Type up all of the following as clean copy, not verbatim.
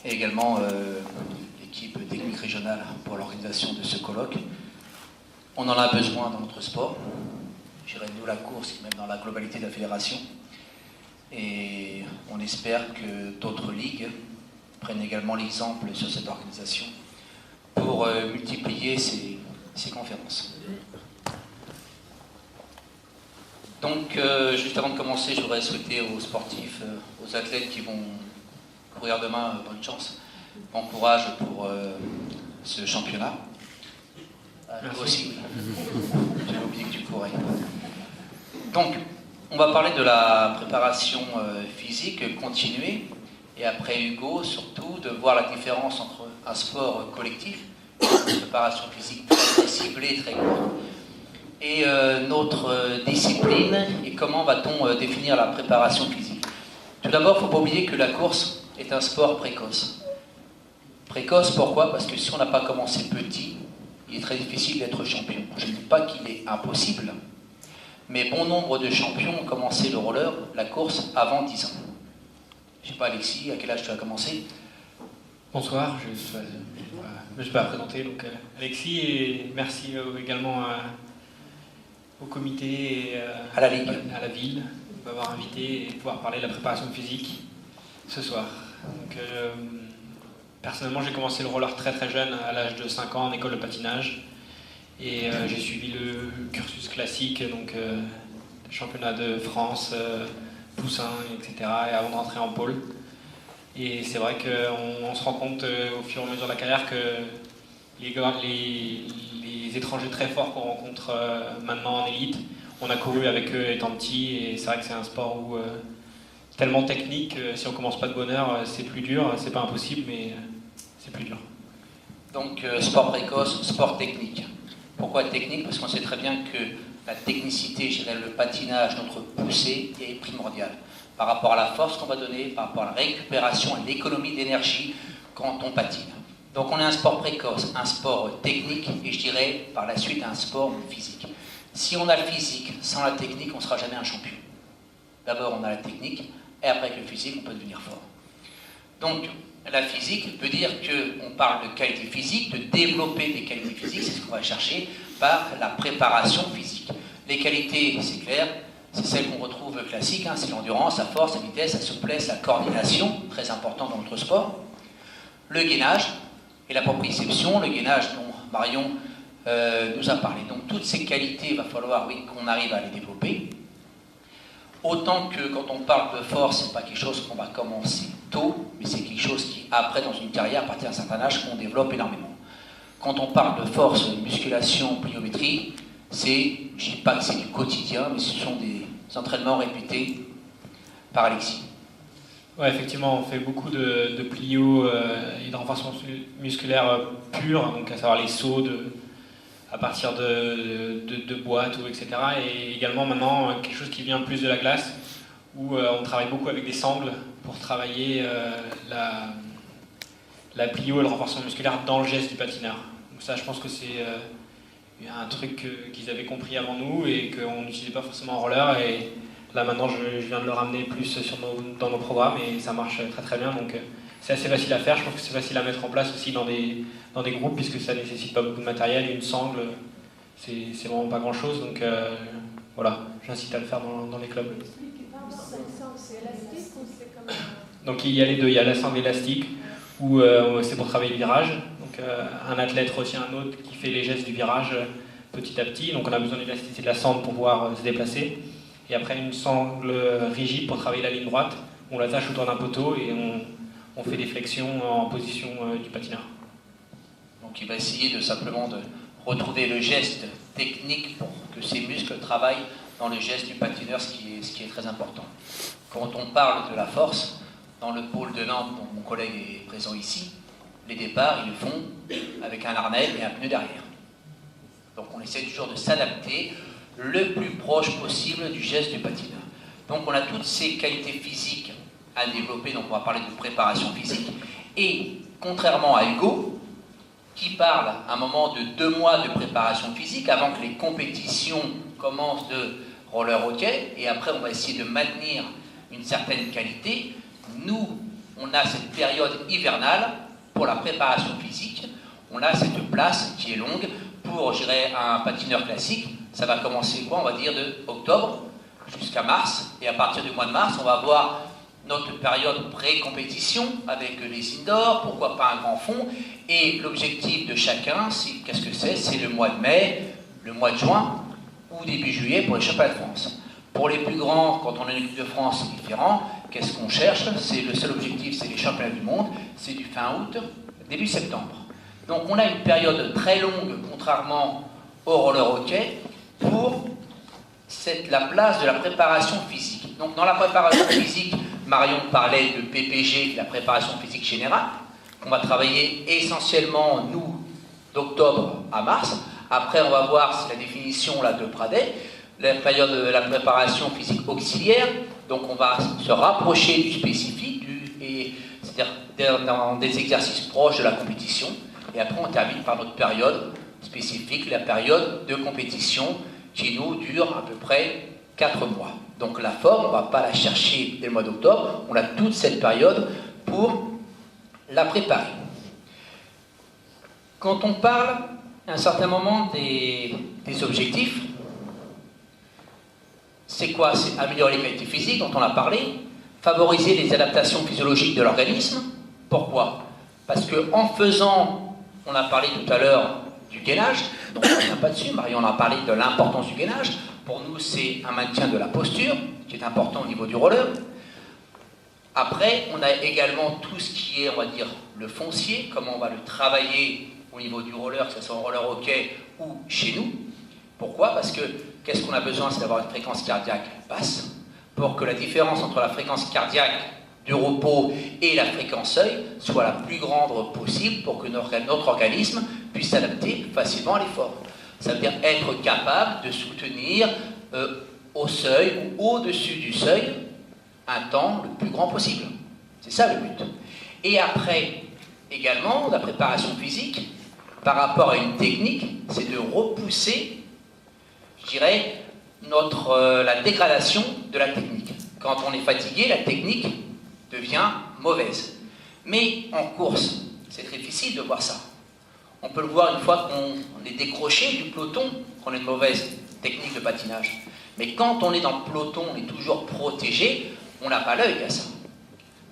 Et également l'équipe technique régionale pour l'organisation de ce colloque. On en a besoin dans notre sport. Je dirais nous la course, même dans la globalité de la fédération. Et on espère que d'autres ligues prennent également l'exemple sur cette organisation pour multiplier ces conférences. Donc, juste avant de commencer, je voudrais souhaiter aux sportifs, aux athlètes qui vont courir demain, bonne chance, bon courage pour ce championnat. Toi aussi, j'avais oublié que tu courais. Donc, on va parler de la préparation physique continuée, et après Hugo, surtout, de voir la différence entre un sport collectif, une préparation physique très ciblée, très courte, et notre discipline, et comment va-t-on définir la préparation physique. Tout d'abord, il ne faut pas oublier que la course est un sport précoce. Précoce, pourquoi? Parce que si on n'a pas commencé petit, il est très difficile d'être champion. Je ne dis pas qu'il est impossible, mais bon nombre de champions ont commencé le roller, la course, avant 10 ans. Je ne sais pas, Alexis, à quel âge tu as commencé? Bonsoir, je ne vais pas présenter. Donc, Alexis, et merci également au comité et à la Ligue, à la ville, de m'avoir invité et de pouvoir parler de la préparation physique ce soir. Donc, personnellement, j'ai commencé le roller très très jeune, à l'âge de 5 ans, en école de patinage. Et j'ai suivi le cursus classique, donc championnat de France, poussin, etc. Et avant de rentrer en pôle. Et c'est vrai qu'on se rend compte au fur et à mesure de la carrière que les étrangers très forts qu'on rencontre maintenant en élite, on a couru avec eux étant petits, et c'est vrai que c'est un sport où tellement technique, si on commence pas de bonne heure, c'est plus dur, c'est pas impossible, mais c'est plus dur. Donc sport précoce, sport technique. Pourquoi technique? Parce qu'on sait très bien que la technicité, je dirais le patinage, notre poussée est primordiale. Par rapport à la force qu'on va donner, par rapport à la récupération, à l'économie d'énergie quand on patine. Donc on est un sport précoce, un sport technique, et je dirais par la suite un sport physique. Si on a le physique sans la technique, on ne sera jamais un champion. D'abord on a la technique, et après avec le physique, on peut devenir fort. Donc la physique veut dire qu'on parle de qualité physique, de développer des qualités physiques, c'est ce qu'on va chercher par la préparation physique. Les qualités, c'est clair, c'est celles qu'on retrouve classiques, hein, c'est l'endurance, la force, la vitesse, la souplesse, la coordination, très important dans notre sport. Le gainage et la proprioception, le gainage dont Marion nous a parlé. Donc toutes ces qualités, il va falloir qu'on arrive à les développer. Autant que quand on parle de force, ce n'est pas quelque chose qu'on va commencer tôt, mais c'est quelque chose qui, après, dans une carrière, à partir d'un certain âge, qu'on développe énormément. Quand on parle de force, musculation, pliométrie, je ne dis pas que c'est du quotidien, mais ce sont des entraînements répétés par Alexis. Ouais, effectivement, on fait beaucoup de plio et de renforcement musculaire pur, donc à savoir les sauts à partir de boîtes, etc. Et également maintenant quelque chose qui vient plus de la glace, où on travaille beaucoup avec des sangles pour travailler la plio et le renforcement musculaire dans le geste du patineur. Donc ça, je pense que c'est un truc qu'ils avaient compris avant nous et qu'on n'utilisait pas forcément en roller. Et là maintenant, je viens de le ramener plus dans nos programmes, et ça marche très très bien. Donc c'est assez facile à faire. Je pense que c'est facile à mettre en place aussi dans des groupes, puisque ça ne nécessite pas beaucoup de matériel, et une sangle, c'est vraiment pas grand chose. Donc voilà, j'incite à le faire dans les clubs. Donc il y a les deux, il y a la sangle élastique, où c'est pour travailler le virage. Donc un athlète retient un autre qui fait les gestes du virage petit à petit. Donc on a besoin d'élasticité de la sangle pour pouvoir se déplacer. Et après une sangle rigide pour travailler la ligne droite. On l'attache autour d'un poteau et on fait des flexions en position du patineur. Donc il va essayer simplement de retrouver le geste technique pour que ses muscles travaillent dans le geste du patineur, ce qui est très important. Quand on parle de la force, dans le pôle de Nantes, dont mon collègue est présent ici, les départs, ils le font avec un harnais et un pneu derrière. Donc on essaie toujours de s'adapter le plus proche possible du geste du patineur. Donc on a toutes ces qualités physiques à développer, donc on va parler de préparation physique. Et contrairement à Hugo, qui parle à un moment de 2 mois de préparation physique avant que les compétitions commencent de roller hockey, et après on va essayer de maintenir une certaine qualité, nous, on a cette période hivernale pour la préparation physique, on a cette place qui est longue pour, je dirais, un patineur classique. Ça va commencer quoi? On va dire de octobre jusqu'à mars, et à partir du mois de mars, on va avoir notre période pré-compétition avec les indoors, pourquoi pas un grand fond, et l'objectif de chacun, qu'est-ce que c'est? C'est le mois de mai, le mois de juin ou début juillet pour les championnats de France. Pour les plus grands, quand on a une équipe de France différent, qu'est-ce qu'on cherche? C'est le seul objectif, c'est les championnats du monde, c'est du fin août, début septembre. Donc on a une période très longue, contrairement au roller hockey, pour la place de la préparation physique. Donc dans la préparation physique, Marion parlait de PPG, la préparation physique générale, qu'on va travailler essentiellement, nous, d'octobre à mars. Après, on va voir si la définition là, de Pradet, la période de la préparation physique auxiliaire, donc on va se rapprocher du spécifique, c'est-à-dire dans des exercices proches de la compétition, et après on termine par notre période spécifique, la période de compétition, qui nous dure à peu près 4 mois. Donc la forme, on ne va pas la chercher dès le mois d'octobre, on a toute cette période pour la préparer. Quand on parle à un certain moment des objectifs, c'est quoi? C'est améliorer les qualités physiques, dont on a parlé, favoriser les adaptations physiologiques de l'organisme. Pourquoi? Parce qu'en faisant, on a parlé tout à l'heure du gainage, donc on ne vient pas dessus, Marion en a parlé de l'importance du gainage. Pour nous, c'est un maintien de la posture, qui est important au niveau du roller. Après, on a également tout ce qui est, on va dire, le foncier, comment on va le travailler au niveau du roller, que ce soit en roller hockey ou chez nous. Pourquoi? Parce que qu'est-ce qu'on a besoin? C'est d'avoir une fréquence cardiaque basse, pour que la différence entre la fréquence cardiaque du repos et la fréquence seuil soit la plus grande possible pour que notre organisme puisse s'adapter facilement à l'effort. Ça veut dire être capable de soutenir au seuil ou au-dessus du seuil un temps le plus grand possible. C'est ça le but. Et après, également, la préparation physique, par rapport à une technique, c'est de repousser, je dirais, la dégradation de la technique. Quand on est fatigué, la technique devient mauvaise. Mais en course, c'est très difficile de voir ça. On peut le voir une fois qu'on est décroché du peloton, qu'on a une mauvaise technique de patinage. Mais quand on est dans le peloton, on est toujours protégé, on n'a pas l'œil à ça.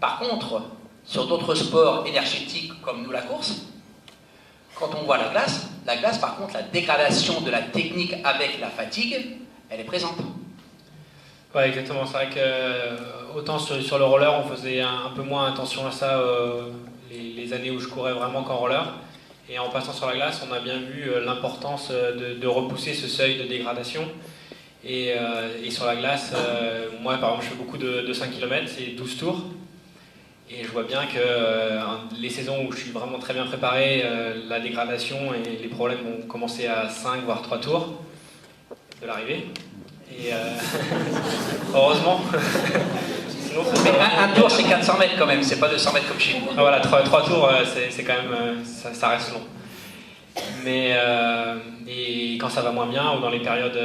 Par contre, sur d'autres sports énergétiques comme nous la course, quand on voit la glace par contre, la dégradation de la technique avec la fatigue, elle est présente. Ouais, exactement. C'est vrai que autant sur le roller, on faisait un peu moins attention à ça les années où je courais vraiment qu'en roller. Et en passant sur la glace, on a bien vu l'importance de repousser ce seuil de dégradation. Et sur la glace, moi par exemple, je fais beaucoup de 5 km, c'est 12 tours. Et je vois bien que les saisons où je suis vraiment très bien préparé, la dégradation et les problèmes vont commencer à 5 voire 3 tours de l'arrivée. Et heureusement. Sinon, mais un tour c'est 400 mètres quand même, c'est pas 200 mètres comme chez nous. Ah, voilà, 3 tours c'est quand même, ça reste long. Mais et quand ça va moins bien, ou dans les périodes,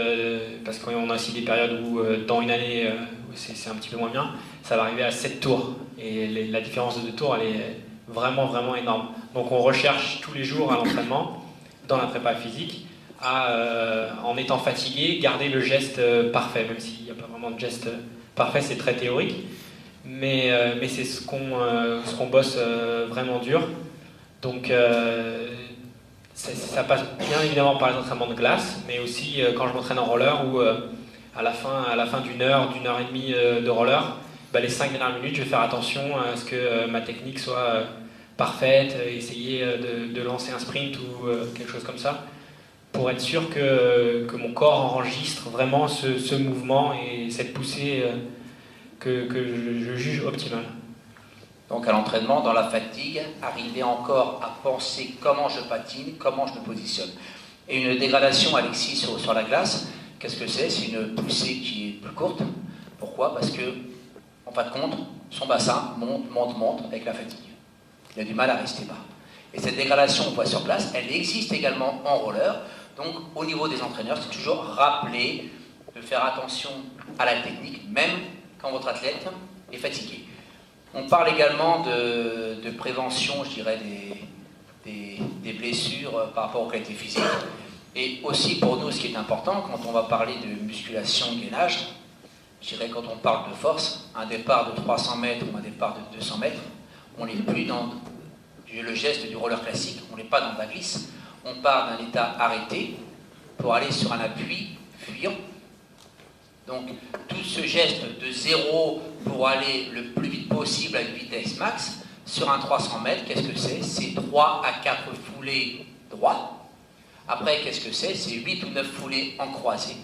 parce qu'on a aussi des périodes où dans une année c'est un petit peu moins bien, ça va arriver à 7 tours. Et la différence de 2 tours, elle est vraiment, vraiment énorme. Donc on recherche tous les jours à l'entraînement, dans la prépa physique, en étant fatigué, garder le geste parfait, même s'il n'y a pas vraiment de geste parfait, c'est très théorique. Mais c'est ce qu'on bosse vraiment dur. Donc ça passe bien évidemment par les entraînements de glace, mais aussi quand je m'entraîne en roller, où à la fin d'une heure et demie de roller, les 5 dernières minutes, je vais faire attention à ce que ma technique soit parfaite, essayer de lancer un sprint ou quelque chose comme ça, pour être sûr que mon corps enregistre vraiment ce mouvement et cette poussée que je juge optimale. Donc à l'entraînement, dans la fatigue, arriver encore à penser comment je patine, comment je me positionne. Et une dégradation, Alexis, sur la glace, Qu'est-ce que c'est? C'est une poussée qui est plus courte. Pourquoi? Parce que, en fin de compte, son bassin monte avec la fatigue. Il a du mal à rester bas. Et cette dégradation qu'on voit sur place, elle existe également en roller. Donc, au niveau des entraîneurs, c'est toujours rappeler de faire attention à la technique, même quand votre athlète est fatigué. On parle également de prévention, je dirais, des blessures par rapport aux qualités physiques. Et aussi pour nous, ce qui est important, quand on va parler de musculation, gainage, je dirais quand on parle de force, un départ de 300 mètres ou un départ de 200 mètres, on n'est plus dans le geste du roller classique, on n'est pas dans de la glisse, on part d'un état arrêté pour aller sur un appui fuyant. Donc tout ce geste de zéro pour aller le plus vite possible à une vitesse max, sur un 300 mètres, qu'est-ce que c'est? C'est 3 à 4 foulées droits. Après, qu'est-ce que c'est? C'est 8 ou 9 foulées en croisée.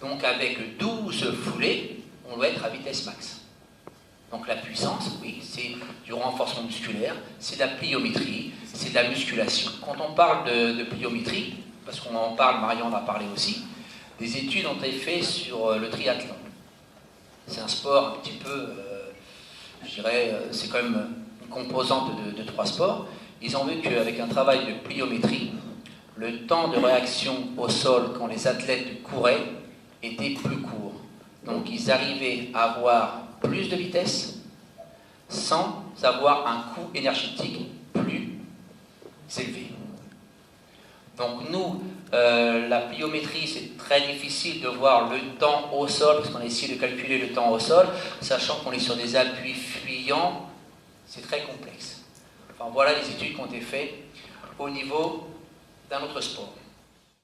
Donc avec 12 foulées, on doit être à vitesse max. Donc la puissance, oui, c'est du renforcement musculaire, c'est de la pliométrie, c'est de la musculation. Quand on parle de pliométrie, parce qu'on en parle, Marion en a parlé aussi, des études ont été faites sur le triathlon. C'est un sport un petit peu, je dirais, c'est quand même une composante de 3 sports. Ils ont vu qu'avec un travail de pliométrie, le temps de réaction au sol quand les athlètes couraient était plus court. Donc ils arrivaient à avoir plus de vitesse sans avoir un coût énergétique plus élevé. Donc nous, la pliométrie, c'est très difficile de voir le temps au sol, parce qu'on a essayé de calculer le temps au sol, sachant qu'on est sur des appuis fuyants, c'est très complexe. Enfin voilà les études qui ont été faites au niveau d'un autre sport.